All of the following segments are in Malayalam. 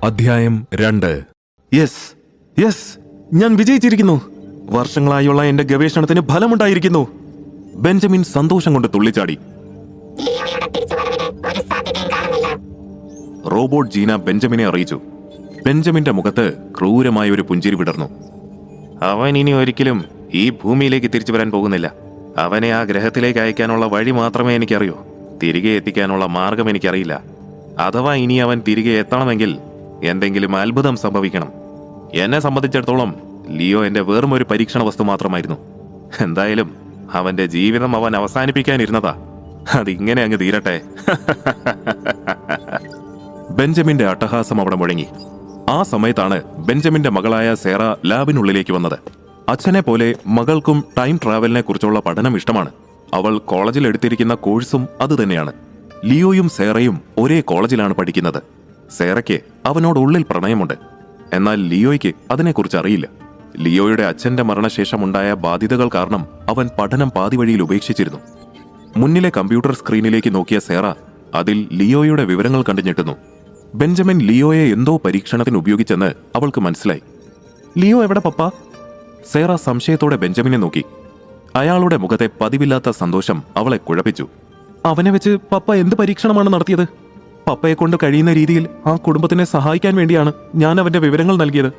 അധ്യായം 2. യെസ് യെസ്, ഞാൻ വിജയിച്ചിരിക്കുന്നു. വർഷങ്ങളായുള്ള എന്റെ ഗവേഷണത്തിന് ഫലമുണ്ടായിരിക്കുന്നു. ബെഞ്ചമിൻ സന്തോഷം കൊണ്ട് തുള്ളിച്ചാടി. റോബോട്ട് ജീന ബെഞ്ചമിനെ അറിയിച്ചു. ബെഞ്ചമിന്റെ മുഖത്ത് ക്രൂരമായ ഒരു പുഞ്ചിരി വിടർന്നു. അവൻ ഇനി ഒരിക്കലും ഈ ഭൂമിയിലേക്ക് തിരിച്ചു വരാൻ പോകുന്നില്ല. അവനെ ആ ഗ്രഹത്തിലേക്ക് അയക്കാനുള്ള വഴി മാത്രമേ എനിക്കറിയൂ. തിരികെ എത്തിക്കാനുള്ള മാർഗം എനിക്കറിയില്ല. അഥവാ ഇനി അവൻ തിരികെ എത്തണമെങ്കിൽ എന്തെങ്കിലും അത്ഭുതം സംഭവിക്കണം. എന്നെ സംബന്ധിച്ചിടത്തോളം ലിയോ എന്റെ വെറും ഒരു പരീക്ഷണ വസ്തു മാത്രമായിരുന്നു. എന്തായാലും അവന്റെ ജീവിതം അവൻ അവസാനിപ്പിക്കാനിരുന്നതാ. അതിങ്ങനെ അങ്ങ് തീരട്ടെ. ബെഞ്ചമിന്റെ അട്ടഹാസം അവിടെ മുഴങ്ങി. ആ സമയത്താണ് ബെഞ്ചമിന്റെ മകളായ സേറ ലാബിനുള്ളിലേക്ക് വന്നത്. അച്ഛനെ പോലെ മകൾക്കും ടൈം ട്രാവലിനെ കുറിച്ചുള്ള പഠനം ഇഷ്ടമാണ്. അവൾ കോളേജിൽ എടുത്തിരിക്കുന്ന കോഴ്സും അതുതന്നെയാണ്. ലിയോയും സേറയും ഒരേ കോളേജിലാണ് പഠിക്കുന്നത്. സേറയ്ക്ക് അവനോടുള്ളിൽ പ്രണയമുണ്ട്. എന്നാൽ ലിയോയ്ക്ക് അതിനെക്കുറിച്ച് അറിയില്ല. ലിയോയുടെ അച്ഛന്റെ മരണശേഷമുണ്ടായ ബാധ്യതകൾ കാരണം അവൻ പഠനം പാതിവഴിയിൽ ഉപേക്ഷിച്ചിരുന്നു. മുന്നിലെ കമ്പ്യൂട്ടർ സ്ക്രീനിലേക്ക് നോക്കിയ സേറ അതിൽ ലിയോയുടെ വിവരങ്ങൾ കണ്ടു ഞെട്ടുന്നു. ബെഞ്ചമിൻ ലിയോയെ എന്തോ പരീക്ഷണത്തിന് ഉപയോഗിച്ചെന്ന് അവൾക്ക് മനസ്സിലായി. ലിയോ എവിടെ പപ്പ? സേറ സംശയത്തോടെ ബെഞ്ചമിനെ നോക്കി. അയാളുടെ മുഖത്തെ പതിവില്ലാത്ത സന്തോഷം അവളെ കുഴപ്പിച്ചു. അവനെ വെച്ച് പപ്പ എന്ത് പരീക്ഷണമാണ് നടത്തിയത്? പപ്പയെ കൊണ്ട് കഴിയുന്ന രീതിയിൽ ആ കുടുംബത്തിനെ സഹായിക്കാൻ വേണ്ടിയാണ് ഞാൻ അവന്റെ വിവരങ്ങൾ നൽകിയത്.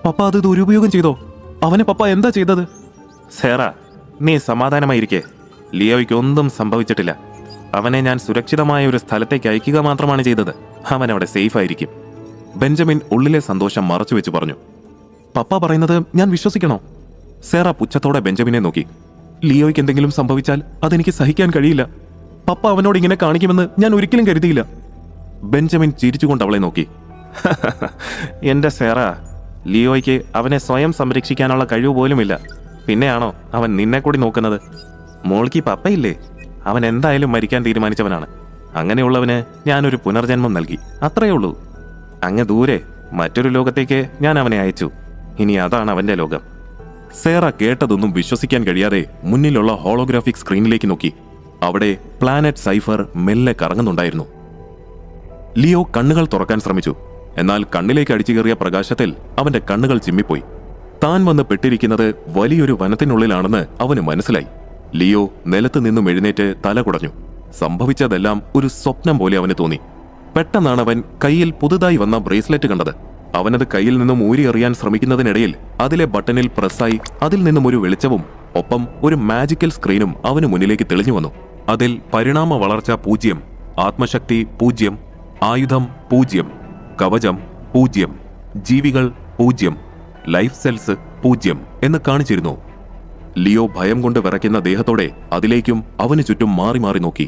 പപ്പ അത് ദുരുപയോഗം ചെയ്തോ? അവനെ പപ്പ എന്താ ചെയ്തത്? സേറ, നീ സമാധാനമായിരിക്കെ. ലിയോയ്ക്ക് ഒന്നും സംഭവിച്ചിട്ടില്ല. അവനെ ഞാൻ സുരക്ഷിതമായ ഒരു സ്ഥലത്തേക്ക് അയക്കുക മാത്രമാണ് ചെയ്തത്. അവൻ അവിടെ സേഫ് ആയിരിക്കും. ബെഞ്ചമിൻ ഉള്ളിലെ സന്തോഷം മറച്ചുവെച്ച് പറഞ്ഞു. പപ്പ പറയുന്നത് ഞാൻ വിശ്വസിക്കണോ? സേറ പുച്ഛത്തോടെ ബെഞ്ചമിനെ നോക്കി. ലിയോയ്ക്ക് എന്തെങ്കിലും സംഭവിച്ചാൽ അതെനിക്ക് സഹിക്കാൻ കഴിയില്ല. പപ്പ അവനോട് ഇങ്ങനെ കാണിക്കുമെന്ന് ഞാൻ ഒരിക്കലും കരുതിയില്ല. ബെഞ്ചമിൻ ചിരിച്ചുകൊണ്ട് അവളെ നോക്കി. എന്റെ സേറ, ലിയോയ്ക്ക് അവനെ സ്വയം സംരക്ഷിക്കാനുള്ള കഴിവ് പോലുമില്ല. പിന്നെയാണോ അവൻ നിന്നെ കൂടി നോക്കുന്നത്? മോൾക്ക് പപ്പയില്ലേ? അവൻ എന്തായാലും മരിക്കാൻ തീരുമാനിച്ചവനാണ്. അങ്ങനെയുള്ളവന് ഞാനൊരു പുനർജന്മം നൽകി, അത്രയേ ഉള്ളൂ. അങ്ങ് ദൂരെ മറ്റൊരു ലോകത്തേക്ക് ഞാൻ അവനെ അയച്ചു. ഇനി അതാണ് അവന്റെ ലോകം. സേറ കേട്ടതൊന്നും വിശ്വസിക്കാൻ കഴിയാതെ മുന്നിലുള്ള ഹോളോഗ്രാഫിക് സ്ക്രീനിലേക്ക് നോക്കി. അവിടെ പ്ലാനറ്റ് സൈഫർ മെല്ലെ കറങ്ങുന്നുണ്ടായിരുന്നു. ലിയോ കണ്ണുകൾ തുറക്കാൻ ശ്രമിച്ചു. എന്നാൽ കണ്ണിലേക്ക് അടിച്ചു കയറിയ പ്രകാശത്തിൽ അവന്റെ കണ്ണുകൾ ചിമ്മിപ്പോയി. താൻ വന്ന് പെട്ടിരിക്കുന്നത് വലിയൊരു വനത്തിനുള്ളിലാണെന്ന് അവന് മനസ്സിലായി. ലിയോ നിലത്ത് നിന്നും എഴുന്നേറ്റ് തല കുടഞ്ഞു. സംഭവിച്ചതെല്ലാം ഒരു സ്വപ്നം പോലെ അവന് തോന്നി. പെട്ടെന്നാണ് അവൻ കയ്യിൽ പുതുതായി വന്ന ബ്രേസ്ലെറ്റ് കണ്ടത്. അവനത് കയ്യിൽ നിന്നും ഊരി എറിയാൻ ശ്രമിക്കുന്നതിനിടയിൽ അതിലെ ബട്ടണിൽ പ്രസ്സായി അതിൽ നിന്നും ഒരു വെളിച്ചവും ഒപ്പം ഒരു മാജിക്കൽ സ്ക്രീനും അവന് മുന്നിലേക്ക് തെളിഞ്ഞു വന്നു. അതിൽ പരിണാമ വളർച്ച 0, ആത്മശക്തി 0, ആയുധം 0, കവചം 0, ജീവികൾ 0, ലൈഫ് സെൽസ് 0 എന്ന് കാണിച്ചിരുന്നു. ലിയോ ഭയം കൊണ്ട് വിറയ്ക്കുന്ന ദേഹത്തോടെ അതിലേക്കും അവന് ചുറ്റും മാറി മാറി നോക്കി.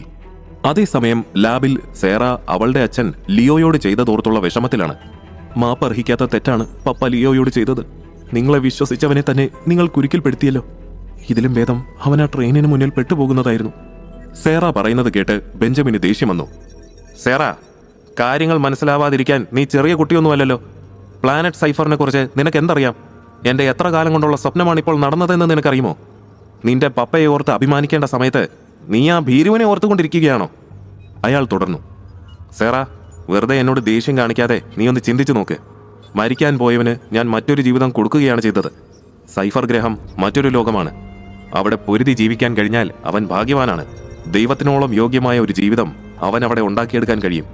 അതേസമയം ലാബിൽ സേറ അവളുടെ അച്ഛൻ ലിയോയോട് ചെയ്തതോർത്തുള്ള വിഷമത്തിലാണ്. മാപ്പർഹിക്കാത്ത തെറ്റാണ് പപ്പ ലിയോയോട് ചെയ്തത്. നിങ്ങളെ വിശ്വസിച്ചവനെ തന്നെ നിങ്ങൾ കുരുക്കിൽപ്പെടുത്തിയല്ലോ. ഇതിലും ഭേദം അവൻ ആ ട്രെയിനിന് മുന്നിൽ പെട്ടുപോകുന്നതായിരുന്നു. സേറ പറയുന്നത് കേട്ട് ബെഞ്ചമിന് ദേഷ്യം വന്നു. സേറ, കാര്യങ്ങൾ മനസ്സിലാവാതിരിക്കാൻ നീ ചെറിയ കുട്ടിയൊന്നുമല്ലല്ലോ. പ്ലാനറ്റ് സൈഫറിനെ കുറിച്ച് നിനക്ക് എന്തറിയാം? എന്റെ എത്ര കാലം കൊണ്ടുള്ള സ്വപ്നമാണിപ്പോൾ നടന്നതെന്ന് നിനക്കറിയുമോ? നിന്റെ പപ്പയെ ഓർത്ത് അഭിമാനിക്കേണ്ട സമയത്ത് നീ ആ ഭീരുവിനെ ഓർത്തുകൊണ്ടിരിക്കുകയാണോ? അയാൾ തുടർന്നു. സേറ, വെറുതെ എന്നോട് ദേഷ്യം കാണിക്കാതെ നീ ഒന്ന് ചിന്തിച്ചു നോക്ക്. മരിക്കാൻ പോയവന് ഞാൻ മറ്റൊരു ജീവിതം കൊടുക്കുകയാണ് ചെയ്തത്. സൈഫർ ഗ്രഹം മറ്റൊരു ലോകമാണ്. അവിടെ പൊരുതി ജീവിക്കാൻ കഴിഞ്ഞാൽ അവൻ ഭാഗ്യവാനാണ്. ദൈവത്തിനോളം യോഗ്യമായ ഒരു ജീവിതം അവൻ അവിടെ ഉണ്ടാക്കിയെടുക്കാൻ കഴിയും.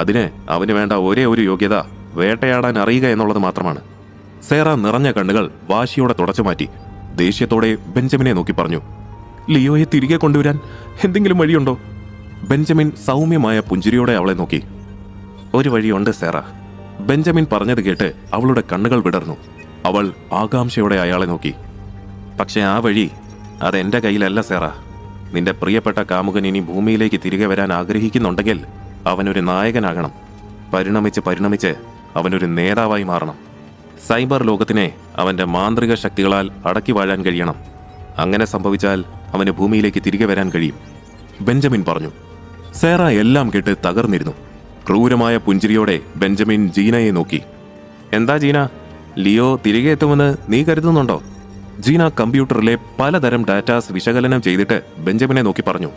അതിന് അവന് വേണ്ട ഒരേ ഒരു യോഗ്യത വേട്ടയാടാൻ അറിയുക എന്നുള്ളത് മാത്രമാണ്. സേറ നിറഞ്ഞ കണ്ണുകൾ വാശിയോടെ തുടച്ചു മാറ്റി ദേഷ്യത്തോടെ ബെഞ്ചമിനെ നോക്കി പറഞ്ഞു. ലിയോയെ തിരികെ കൊണ്ടുവരാൻ എന്തെങ്കിലും വഴിയുണ്ടോ? ബെഞ്ചമിൻ സൗമ്യമായ പുഞ്ചിരിയോടെ അവളെ നോക്കി. ഒരു വഴിയുണ്ട് സേറ. ബെഞ്ചമിൻ പറഞ്ഞത് കേട്ട് അവളുടെ കണ്ണുകൾ വിടർന്നു. അവൾ ആകാംക്ഷയോടെ അയാളെ നോക്കി. പക്ഷെ ആ വഴി അതെന്റെ കയ്യിലല്ല സേറ. നിന്റെ പ്രിയപ്പെട്ട കാമുകൻ ഇനി ഭൂമിയിലേക്ക് തിരികെ വരാൻ ആഗ്രഹിക്കുന്നുണ്ടെങ്കിൽ അവനൊരു നായകനാകണം. പരിണമിച്ച് അവനൊരു നേതാവായി മാറണം. സൈബർ ലോകത്തിനെ അവന്റെ മാന്ത്രിക ശക്തികളാൽ അടക്കി വാഴാൻ കഴിയണം. അങ്ങനെ സംഭവിച്ചാൽ അവന് ഭൂമിയിലേക്ക് തിരികെ വരാൻ കഴിയും, ബെഞ്ചമിൻ പറഞ്ഞു. സേറ എല്ലാം കേട്ട് തകർന്നിരുന്നു. ക്രൂരമായ പുഞ്ചിരിയോടെ ബെഞ്ചമിൻ ജീനയെ നോക്കി. എന്താ ജീന, ലിയോ തിരികെ എത്തുമെന്ന് നീ കരുതുന്നുണ്ടോ? ജീന കമ്പ്യൂട്ടറിലെ പലതരം ഡാറ്റാസ് വിശകലനം ചെയ്തിട്ട് ബെഞ്ചമിനെ നോക്കി പറഞ്ഞു.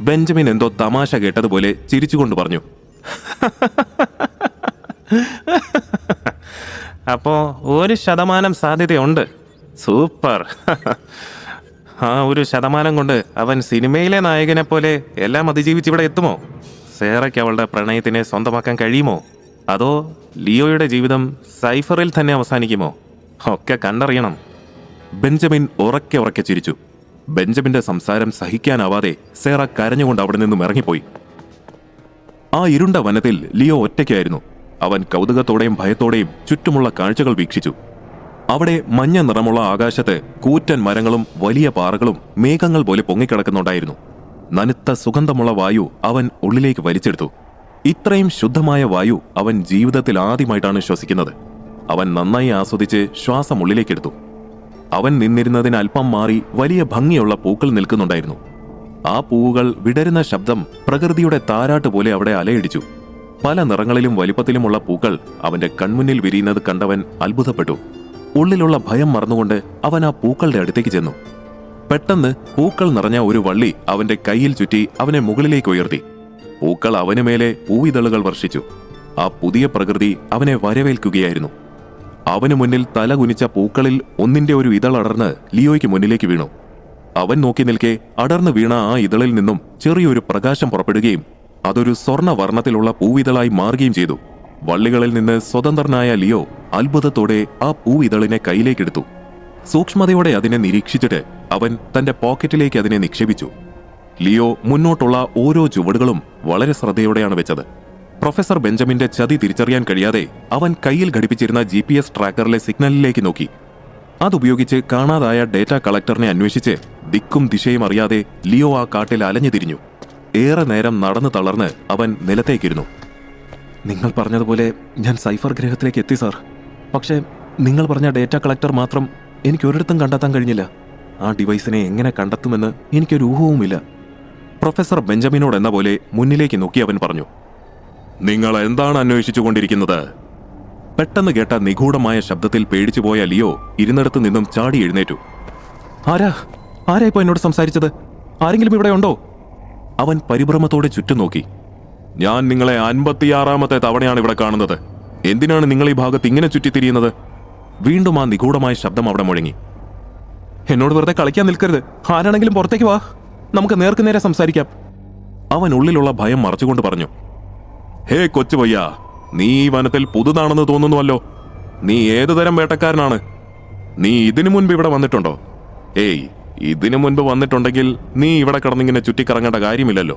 ബെഞ്ചമിൻ എന്തോ തമാശ കേട്ടതുപോലെ ചിരിച്ചുകൊണ്ട് പറഞ്ഞു. അപ്പോ 1% സാധ്യതയുണ്ട്. സൂപ്പർ. ആ 1% കൊണ്ട് അവൻ സിനിമയിലെ നായകനെ പോലെ എല്ലാം അതിജീവിച്ച് ഇവിടെ എത്തുമോ? സേറയ്ക്ക് അവളുടെ പ്രണയത്തിനെ സ്വന്തമാക്കാൻ കഴിയുമോ? അതോ ലിയോയുടെ ജീവിതം സൈഫറിൽ തന്നെ അവസാനിക്കുമോ? ഒക്കെ കണ്ടറിയണം. ബെഞ്ചമിൻ ഉറക്കെ ഉറക്കെ ചിരിച്ചു. ബെഞ്ചമിന്റെ സംസാരം സഹിക്കാനാവാതെ സേറ കരഞ്ഞുകൊണ്ട് അവിടെ നിന്നും ഇറങ്ങിപ്പോയി. ആ ഇരുണ്ട വനത്തിൽ ലിയോ ഒറ്റയ്ക്കായിരുന്നു. അവൻ കൗതുകത്തോടെയും ഭയത്തോടെയും ചുറ്റുമുള്ള കാഴ്ചകൾ വീക്ഷിച്ചു. അവിടെ മഞ്ഞ നിറമുള്ള ആകാശത്ത് കൂറ്റൻ മരങ്ങളും വലിയ പാറകളും മേഘങ്ങൾ പോലെ പൊങ്ങിക്കിടക്കുന്നുണ്ടായിരുന്നു. നനുത്ത സുഗന്ധമുള്ള വായു അവൻ ഉള്ളിലേക്ക് വലിച്ചെടുത്തു. ഇത്രയും ശുദ്ധമായ വായു അവൻ ജീവിതത്തിൽ ആദ്യമായിട്ടാണ് ശ്വസിക്കുന്നത്. അവൻ നന്നായി ആസ്വദിച്ച് ശ്വാസം ഉള്ളിലേക്കെടുത്തു. അവൻ നിന്നിരുന്നതിന് അല്പം മാറി വലിയ ഭംഗിയുള്ള പൂക്കൾ നിൽക്കുന്നുണ്ടായിരുന്നു. ആ പൂവുകൾ വിടരുന്ന ശബ്ദം പ്രകൃതിയുടെ താരാട്ട് പോലെ അവിടെ അലയടിച്ചു. പല നിറങ്ങളിലും വലിപ്പത്തിലുമുള്ള പൂക്കൾ അവന്റെ കൺമുന്നിൽ വിരിയുന്നത് കണ്ടവൻ അത്ഭുതപ്പെട്ടു. ഉള്ളിലുള്ള ഭയം മറന്നുകൊണ്ട് അവൻ ആ പൂക്കളുടെ അടുത്തേക്ക് ചെന്നു. പെട്ടെന്ന് പൂക്കൾ നിറഞ്ഞ ഒരു വള്ളി അവന്റെ കയ്യിൽ ചുറ്റി അവനെ മുകളിലേക്ക് ഉയർത്തി. പൂക്കൾ അവന് മേലെ പൂവിതളുകൾ വർഷിച്ചു. ആ പുതിയ പ്രകൃതി അവനെ വരവേൽക്കുകയായിരുന്നു. അവന് മുന്നിൽ തല കുനിച്ച പൂക്കളിൽ ഒന്നിന്റെ ഒരു ഇതളടർന്ന് ലിയോയ്ക്ക് മുന്നിലേക്ക് വീണു. അവൻ നോക്കി നിൽക്കെ അടർന്നു വീണ ആ ഇതളിൽ നിന്നും ചെറിയൊരു പ്രകാശം പുറപ്പെടുകയും അതൊരു സ്വർണ്ണ വർണ്ണത്തിലുള്ള പൂവിതളായി മാറുകയും ചെയ്തു. വള്ളികളിൽ നിന്ന് സ്വതന്ത്രനായ ലിയോ അത്ഭുതത്തോടെ ആ പൂവിതളിനെ കയ്യിലേക്കെടുത്തു. സൂക്ഷ്മതയോടെ അതിനെ നിരീക്ഷിച്ചിട്ട് അവൻ തന്റെ പോക്കറ്റിലേക്ക് അതിനെ നിക്ഷേപിച്ചു. ലിയോ മുന്നോട്ടുള്ള ഓരോ ചുവടുകളും വളരെ ശ്രദ്ധയോടെയാണ് വെച്ചത്. പ്രൊഫസർ ബെഞ്ചമിന്റെ ചതി തിരിച്ചറിയാൻ കഴിയാതെ അവൻ കയ്യിൽ ഘടിപ്പിച്ചിരുന്ന GPS ട്രാക്കറിലെ സിഗ്നലിലേക്ക് നോക്കി. അതുപയോഗിച്ച് കാണാതായ ഡേറ്റ കളക്ടറിനെ അന്വേഷിച്ച് ദിക്കും ദിശയും അറിയാതെ ലിയോ ആ കാട്ടിൽ അലഞ്ഞു തിരിഞ്ഞു. ഏറെ നേരം നടന്നു തളർന്ന് അവൻ നിലത്തേക്കിരുന്നു. നിങ്ങൾ പറഞ്ഞതുപോലെ ഞാൻ സൈഫർ ഗ്രഹത്തിലേക്ക് എത്തി സാർ. പക്ഷേ നിങ്ങൾ പറഞ്ഞ ഡേറ്റ കളക്ടർ മാത്രം എനിക്ക് ഒരിടത്തും കണ്ടെത്താൻ കഴിഞ്ഞില്ല. ആ ഡിവൈസിനെ എങ്ങനെ കണ്ടെത്തുമെന്ന് എനിക്കൊരു ഊഹവുമില്ല. പ്രൊഫസർ ബെഞ്ചമിനോട് എന്ന പോലെ മുന്നിലേക്ക് നോക്കി അവൻ പറഞ്ഞു. നിങ്ങൾ എന്താണ് അന്വേഷിച്ചുകൊണ്ടിരിക്കുന്നത്? പെട്ടെന്ന് കേട്ട നിഗൂഢമായ ശബ്ദത്തിൽ പേടിച്ചുപോയ ലിയോ ഇരുന്നിടത്തു നിന്നും ചാടി എഴുന്നേറ്റു. ആരാ ഇപ്പോ എന്നോട് സംസാരിച്ചത്? ആരെങ്കിലും ഇവിടെ ഉണ്ടോ? അവൻ പരിഭ്രമത്തോടെ ചുറ്റും നോക്കി. ഞാൻ നിങ്ങളെ 56-ാമത്തെ തവണയാണ് ഇവിടെ കാണുന്നത്. എന്തിനാണ് നിങ്ങൾ ഈ ഭാഗത്ത് ഇങ്ങനെ ചുറ്റിത്തിരിയുന്നത്? വീണ്ടും ആ നിഗൂഢമായ ശബ്ദം അവിടെ മുഴങ്ങി. എന്നോട് വെറുതെ കളിക്കാൻ നിൽക്കരുത്. ആരാണെങ്കിലും പുറത്തേക്ക് വാ, നമുക്ക് നേർക്കുനേരെ സംസാരിക്കാം. അവൻ ഉള്ളിലുള്ള ഭയം മറച്ചുകൊണ്ട് പറഞ്ഞു. ഹേ കൊച്ചു പയ്യ, നീ ഈ വനത്തിൽ പുതുതാണെന്ന് തോന്നുന്നുവല്ലോ. നീ ഏതുതരം വേട്ടക്കാരനാണ്? നീ ഇതിനു മുൻപ് ഇവിടെ വന്നിട്ടുണ്ടോ? ഏയ്, ഇതിനു മുൻപ് വന്നിട്ടുണ്ടെങ്കിൽ നീ ഇവിടെ കിടന്നിങ്ങനെ ചുറ്റിക്കറങ്ങേണ്ട കാര്യമില്ലല്ലോ.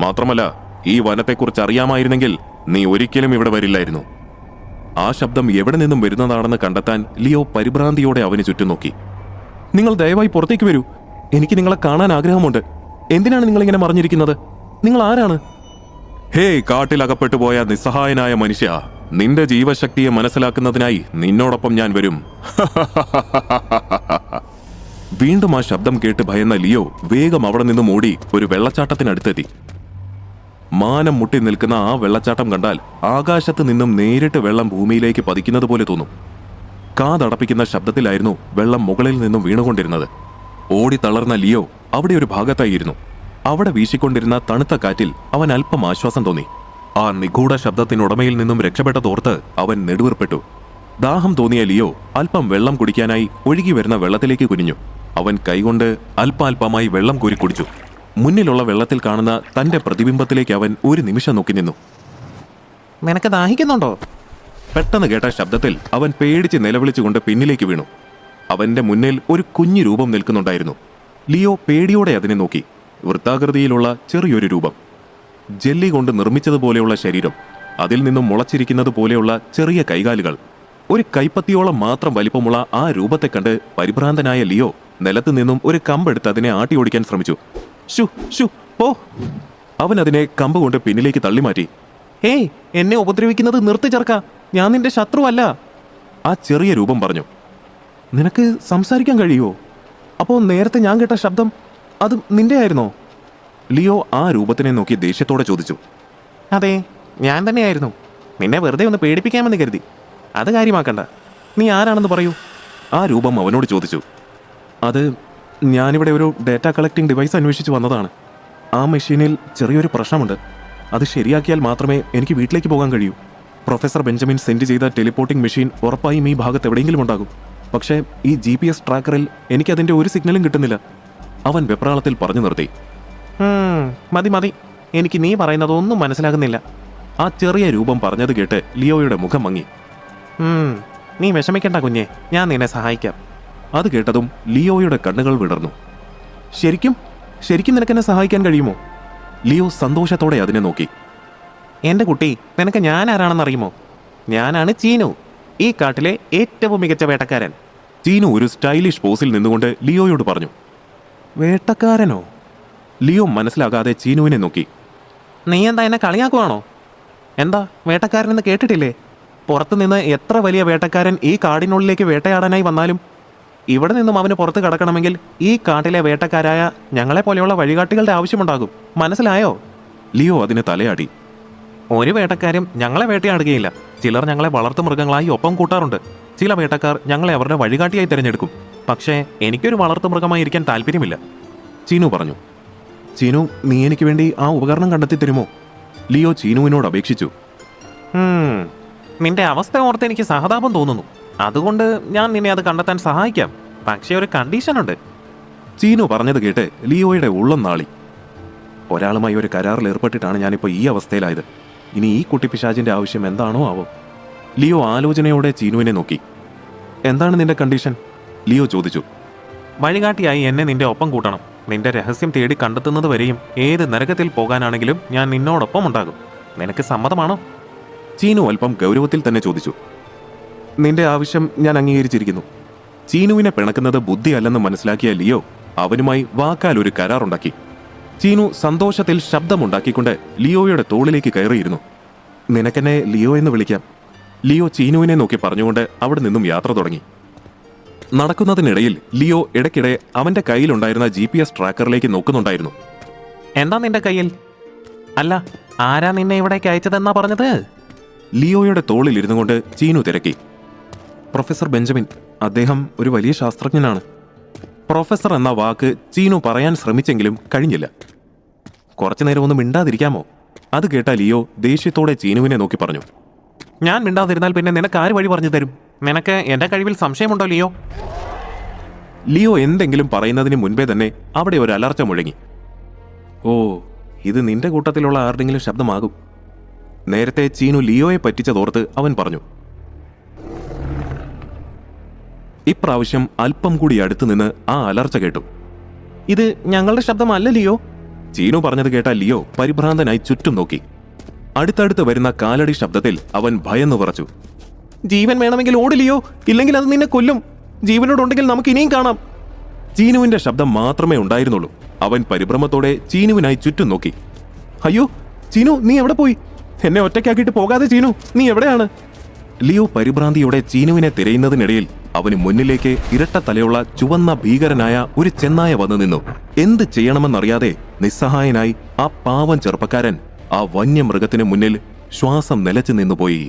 മാത്രമല്ല, ഈ വനത്തെക്കുറിച്ച് അറിയാമായിരുന്നെങ്കിൽ നീ ഒരിക്കലും ഇവിടെ വരില്ലായിരുന്നു. ആ ശബ്ദം എവിടെ നിന്നും വരുന്നതാണെന്ന് കണ്ടെത്താൻ ലിയോ പരിഭ്രാന്തിയോടെ അവന് ചുറ്റും നോക്കി. നിങ്ങൾ ദയവായി പുറത്തേക്ക് വരൂ. എനിക്ക് നിങ്ങളെ കാണാൻ ആഗ്രഹമുണ്ട്. എന്തിനാണ് നിങ്ങളിങ്ങനെ മറിഞ്ഞിരിക്കുന്നത്? നിങ്ങൾ ആരാണ്? ഹേ കാട്ടിലകപ്പെട്ടു പോയ നിസ്സഹായനായ മനുഷ്യ, നിന്റെ ജീവശക്തിയെ മനസ്സിലാക്കുന്നതിനായി നിന്നോടൊപ്പം ഞാൻ വരും. വീണ്ടും ആ ശബ്ദം കേട്ട് ഭയന്ന ലിയോ വേഗം അവിടെ നിന്നും ഓടി ഒരു വെള്ളച്ചാട്ടത്തിനടുത്തെത്തി. മാനം മുട്ടി നിൽക്കുന്ന ആ വെള്ളച്ചാട്ടം കണ്ടാൽ ആകാശത്ത് നിന്നും നേരിട്ട് വെള്ളം ഭൂമിയിലേക്ക് പതിക്കുന്നത് പോലെ തോന്നും. കാതടപ്പിക്കുന്ന ശബ്ദത്തിലായിരുന്നു വെള്ളം മുകളിൽ നിന്നും വീണുകൊണ്ടിരുന്നത്. ഓടി തളർന്ന ലിയോ അവിടെ ഒരു ഭാഗത്തായിരുന്നു. അവിടെ വീശിക്കൊണ്ടിരുന്ന തണുത്ത കാറ്റിൽ അവൻ അല്പം ആശ്വാസം തോന്നി. ആ നിഗൂഢ ശബ്ദത്തിനുടമയിൽ നിന്നും രക്ഷപ്പെട്ടതോർത്ത് അവൻ നെടുവീർപ്പെട്ടു. ദാഹം തോന്നിയ ലിയോ അല്പം വെള്ളം കുടിക്കാനായി ഒഴുകി വരുന്ന വെള്ളത്തിലേക്ക് കുനിഞ്ഞു. അവൻ കൈകൊണ്ട് അല്പാൽപമായി വെള്ളം കോരി കുടിച്ചു. മുന്നിലുള്ള വെള്ളത്തിൽ കാണുന്ന തന്റെ പ്രതിബിംബത്തിലേക്ക് അവൻ ഒരു നിമിഷം നോക്കി നിന്നു. നിനക്ക് ദാഹിക്കുന്നുണ്ടോ? പെട്ടെന്ന് കേട്ട ശബ്ദത്തിൽ അവൻ പേടിച്ച് നിലവിളിച്ചുകൊണ്ട് പിന്നിലേക്ക് വീണു. അവന്റെ മുന്നിൽ ഒരു കുഞ്ഞു രൂപം നിൽക്കുന്നുണ്ടായിരുന്നു. ലിയോ പേടിയോടെ അതിനെ നോക്കി. വൃത്താകൃതിയിലുള്ള ചെറിയൊരു രൂപം, ജെല്ലി കൊണ്ട് നിർമ്മിച്ചതുപോലെയുള്ള ശരീരം, അതിൽ നിന്നും മുളച്ചിരിക്കുന്നത് പോലെയുള്ള ചെറിയ കൈകാലുകൾ. ഒരു കൈപ്പത്തിയോളം മാത്രം വലിപ്പമുള്ള ആ രൂപത്തെ കണ്ട് പരിഭ്രാന്തനായ ലിയോ നിലത്തു നിന്നും ഒരു കമ്പെടുത്ത് അതിനെ ആട്ടി ഓടിക്കാൻ ശ്രമിച്ചു. ഷു ഷു പോ! അവൻ അതിനെ കമ്പ് കൊണ്ട് പിന്നിലേക്ക് തള്ളിമാറ്റി. ഹേയ്, എന്നെ ഉപദ്രവിക്കുന്നത് നിർത്തി ചേർക്ക. ഞാൻ നിന്റെ ശത്രുവല്ല. ആ ചെറിയ രൂപം പറഞ്ഞു. നിനക്ക് സംസാരിക്കാൻ കഴിയുമോ? അപ്പോൾ നേരത്തെ ഞാൻ കേട്ട ശബ്ദം അത് നിന്റെ ആയിരുന്നോ? ലിയോ ആ രൂപത്തിനെ നോക്കി ദേഷ്യത്തോടെ ചോദിച്ചു. അതെ, ഞാൻ തന്നെയായിരുന്നു. നിന്നെ വെറുതെ ഒന്ന് പേടിപ്പിക്കാമെന്ന് കരുതി. അത് കാര്യമാക്കണ്ട. നീ ആരാണെന്ന് പറയൂ. ആ രൂപം അവനോട് ചോദിച്ചു. അത് ഞാനിവിടെ ഒരു ഡേറ്റ കളക്ടിംഗ് ഡിവൈസ് അന്വേഷിച്ച് വന്നതാണ്. ആ മെഷീനിൽ ചെറിയൊരു പ്രശ്നമുണ്ട്. അത് ശരിയാക്കിയാൽ മാത്രമേ എനിക്ക് വീട്ടിലേക്ക് പോകാൻ കഴിയൂ. പ്രൊഫസർ ബെഞ്ചമിൻ സെൻഡ് ചെയ്ത ടെലിപ്പോർട്ടിംഗ് മെഷീൻ ഉറപ്പായും ഈ ഭാഗത്ത് എവിടെയെങ്കിലും ഉണ്ടാകും. പക്ഷേ ഈ GPS ട്രാക്കറിൽ എനിക്കതിൻ്റെ ഒരു സിഗ്നലും കിട്ടുന്നില്ല. അവൻ വെപ്രാളത്തിൽ പറഞ്ഞു നിർത്തി. മതി മതി, എനിക്ക് നീ പറയുന്നതൊന്നും മനസ്സിലാകുന്നില്ല. ആ ചെറിയ രൂപം പറഞ്ഞത് കേട്ട് ലിയോയുടെ മുഖം മങ്ങി. നീ വിഷമിക്കണ്ട കുഞ്ഞെ, ഞാൻ നിന്നെ സഹായിക്കാം. അത് കേട്ടതും ലിയോയുടെ കണ്ണുകൾ വിടർന്നു. ശരിക്കും ശരിക്കും നിനക്കെന്നെ സഹായിക്കാൻ കഴിയുമോ? ലിയോ സന്തോഷത്തോടെ അതിനെ നോക്കി. എൻ്റെ കുട്ടി, നിനക്ക് ഞാൻ ആരാണെന്നറിയുമോ? ഞാനാണ് ചീനു, ഈ കാട്ടിലെ ഏറ്റവും മികച്ച വേട്ടക്കാരൻ. ചീനു ഒരു സ്റ്റൈലിഷ് പോസിൽ നിന്നുകൊണ്ട് ലിയോയോട് പറഞ്ഞു. വേട്ടക്കാരനോ? ലിയോ മനസ്സിലാകാതെ ചീനുവിനെ നോക്കി. നീ എന്താ എന്നെ കളിയാക്കുവാണോ? എന്താ വേട്ടക്കാരനെന്ന് കേട്ടിട്ടില്ലേ? പുറത്തുനിന്ന് എത്ര വലിയ വേട്ടക്കാരൻ ഈ കാടിനുള്ളിലേക്ക് വേട്ടയാടാനായി വന്നാലും ഇവിടെ നിന്നും അവന് പുറത്ത് കടക്കണമെങ്കിൽ ഈ കാട്ടിലെ വേട്ടക്കാരായ ഞങ്ങളെപ്പോലെയുള്ള വഴികാട്ടികളുടെ ആവശ്യമുണ്ടാകും. മനസ്സിലായോ? ലിയോ അതിന് തലയാടി. ഒരു വേട്ടക്കാരും ഞങ്ങളെ വേട്ടയാടുകയില്ല. ചിലർ ഞങ്ങളെ വളർത്തു മൃഗങ്ങളായി ഒപ്പം കൂട്ടാറുണ്ട്. ചില വേട്ടക്കാർ ഞങ്ങളെ അവരുടെ വഴികാട്ടിയായി തിരഞ്ഞെടുക്കും. പക്ഷേ എനിക്കൊരു വളർത്തു മൃഗമായി ഇരിക്കാൻ താല്പര്യമില്ല. ചീനു പറഞ്ഞു. ചീനു, നീ എനിക്ക് വേണ്ടി ആ ഉപകരണം കണ്ടെത്തി തരുമോ? ലിയോ ചീനുവിനോട് അപേക്ഷിച്ചു. നിന്റെ അവസ്ഥ ഓർത്ത് എനിക്ക് സഹതാപം തോന്നുന്നു. അതുകൊണ്ട് ഞാൻ നിന്നെ അത് കണ്ടെത്താൻ സഹായിക്കാം. പക്ഷേ ഒരു കണ്ടീഷനുണ്ട്. ചീനു പറഞ്ഞത് കേട്ട് ലിയോയുടെ ഉള്ളം നാളി. ഒരാളുമായി ഒരു കരാറിൽ ഏർപ്പെട്ടിട്ടാണ് ഞാനിപ്പോൾ ഈ അവസ്ഥയിലായത്. ഇനി ഈ കുട്ടിപ്പിശാചിന്റെ ആവശ്യം എന്താണോ ആവോ? ലിയോ ആലോചനയോടെ ചീനുവിനെ നോക്കി. എന്താണ് നിന്റെ കണ്ടീഷൻ? ലിയോ ചോദിച്ചു. വഴികാട്ടിയായി എന്നെ നിന്റെ ഒപ്പം കൂട്ടണം. നിന്റെ രഹസ്യം തേടി കണ്ടെത്തുന്നത് വരെയും ഏത് നരകത്തിൽ പോകാനാണെങ്കിലും ഞാൻ നിന്നോടൊപ്പം ഉണ്ടാകും. നിനക്ക് സമ്മതമാണോ? ചീനു അല്പം ഗൗരവത്തിൽ തന്നെ ചോദിച്ചു. നിന്റെ ആവശ്യം ഞാൻ അംഗീകരിച്ചിരിക്കുന്നു. ചീനുവിനെ പിണക്കുന്നത് ബുദ്ധിയല്ലെന്ന് മനസ്സിലാക്കിയ ലിയോ അവനുമായി വാക്കാൽ ഒരു കരാറുണ്ടാക്കി. ചീനു സന്തോഷത്തിൽ ശബ്ദമുണ്ടാക്കിക്കൊണ്ട് ലിയോയുടെ തോളിലേക്ക് കയറിയിരുന്നു. നിനക്കെന്നെ ലിയോ എന്ന് വിളിക്കാം. ലിയോ ചീനുവിനെ നോക്കി പറഞ്ഞുകൊണ്ട് അവിടെ നിന്നും യാത്ര തുടങ്ങി. നടക്കുന്നതിനിടയിൽ ലിയോ ഇടയ്ക്കിടെ അവന്റെ കയ്യിലുണ്ടായിരുന്ന GPS ട്രാക്കറിലേക്ക് നോക്കുന്നുണ്ടായിരുന്നു. എന്താ നിന്റെ കയ്യിൽ? അല്ല, ആരാ നിന്നെ ഇവിടേക്ക് അയച്ചതെന്നാ പറഞ്ഞത്? ലിയോയുടെ തോളിൽ ഇരുന്നു കൊണ്ട് ചീനു തിരക്കി. Professor Benjamin. അദ്ദേഹം ഒരു വലിയ ശാസ്ത്രജ്ഞനാണ്. പ്രൊഫസർ എന്ന വാക്ക് ചീനു പറയാൻ ശ്രമിച്ചെങ്കിലും കഴിഞ്ഞില്ല. കുറച്ചുനേരം ഒന്ന് മിണ്ടാതിരിക്കാമോ? അത് കേട്ട ലിയോ ദേഷ്യത്തോടെ ചീനുവിനെ നോക്കി പറഞ്ഞു. ഞാൻ മിണ്ടാതിരുന്നാൽ പിന്നെ നിനക്ക് ആര് വഴി പറഞ്ഞു തരും? നിനക്ക് എന്റെ കഴിവിൽ സംശയമുണ്ടോ ലിയോ? ലിയോ എന്തെങ്കിലും പറയുന്നതിന് മുൻപേ തന്നെ അവിടെ ഒരു അലർച്ച മുഴങ്ങി. ഓ, ഇത് നിന്റെ കൂട്ടത്തിലുള്ള ആരുടെങ്കിലും ശബ്ദമാകും. നേരത്തെ ചീനു ലിയോയെ പറ്റിച്ചതോർത്ത് അവൻ പറഞ്ഞു. ഇപ്രാവശ്യം അല്പം കൂടി അടുത്തു നിന്ന് ആ അലർച്ച കേട്ടു. ഇത് ഞങ്ങളുടെ ശബ്ദമല്ല ലിയോ. ചീനു പറഞ്ഞത് കേട്ട ലിയോ പരിഭ്രാന്തനായി ചുറ്റും നോക്കി. അടുത്തടുത്ത് വരുന്ന കാലടി ശബ്ദത്തിൽ അവൻ ഭയന്നു വിറച്ചു. ജീവൻ വേണമെങ്കിൽ ഓട് ലിയോ, ഇല്ലെങ്കിൽ അത് നിന്നെ കൊല്ലും. ജീവനോടുണ്ടെങ്കിൽ നമുക്ക് ഇനിയും കാണാം. ചീനുവിന്റെ ശബ്ദം മാത്രമേ ഉണ്ടായിരുന്നുള്ളൂ. അവൻ പരിഭ്രമത്തോടെ ചീനുവിനായി ചുറ്റും നോക്കി. അയ്യോ ചീനു, നീ എവിടെ പോയി? എന്നെ ഒറ്റയ്ക്കാക്കിയിട്ട് പോകാതെ ചീനു, നീ എവിടെയാണ്? ലിയോ പരിഭ്രാന്തിയോടെ ചീനുവിനെ തിരയുന്നതിനിടയിൽ അവന് മുന്നിലേക്ക് ഇരട്ട തലയുള്ള ചുവന്ന ഭീകരനായ ഒരു ചെന്നായ വന്നു നിന്നു. എന്ത് ചെയ്യണമെന്നറിയാതെ നിസ്സഹായനായി ആ പാവം ചെറുപ്പക്കാരൻ ആ വന്യമൃഗത്തിന് മുന്നിൽ ശ്വാസം നിലച്ചു നിന്നുപോയി.